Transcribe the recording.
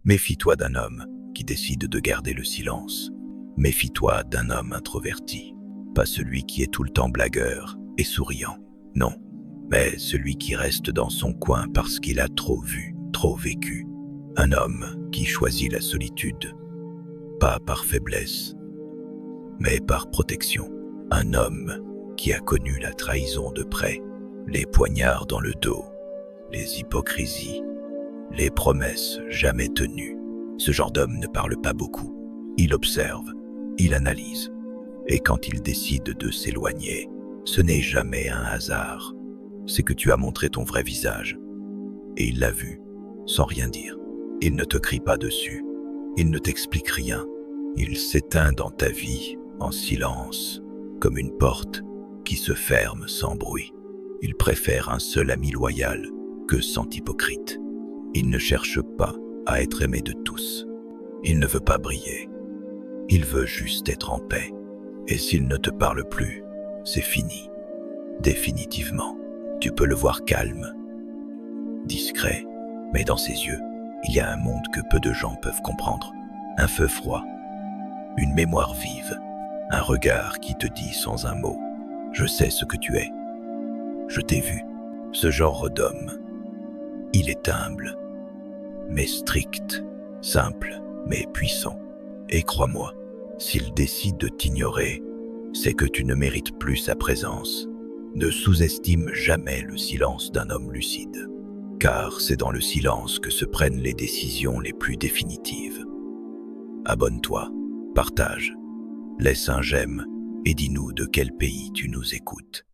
Méfie-toi d'un homme qui décide de garder le silence. Méfie-toi d'un homme introverti, pas celui qui est tout le temps blagueur et souriant, non, mais celui qui reste dans son coin parce qu'il a trop vu, trop vécu. Un homme qui choisit la solitude, pas par faiblesse, mais par protection. Un homme qui a connu la trahison de près, les poignards dans le dos, les hypocrisies, les promesses jamais tenues. Ce genre d'homme ne parle pas beaucoup. Il observe, il analyse. Et quand il décide de s'éloigner, ce n'est jamais un hasard. C'est que tu as montré ton vrai visage. Et il l'a vu, sans rien dire. Il ne te crie pas dessus. Il ne t'explique rien. Il s'éteint dans ta vie, en silence, comme une porte qui se ferme sans bruit. Il préfère un seul ami loyal que 100 hypocrites. Il ne cherche pas à être aimé de tous. Il ne veut pas briller. Il veut juste être en paix. Et s'il ne te parle plus, c'est fini. Définitivement. Tu peux le voir calme, discret, mais dans ses yeux, il y a un monde que peu de gens peuvent comprendre. Un feu froid, une mémoire vive, un regard qui te dit sans un mot « Je sais ce que tu es. Je t'ai vu. » Ce genre d'homme, il est humble, mais strict, simple, mais puissant. Et crois-moi, s'il décide de t'ignorer, c'est que tu ne mérites plus sa présence. Ne sous-estime jamais le silence d'un homme lucide, car c'est dans le silence que se prennent les décisions les plus définitives. Abonne-toi, partage, laisse un j'aime et dis-nous de quel pays tu nous écoutes.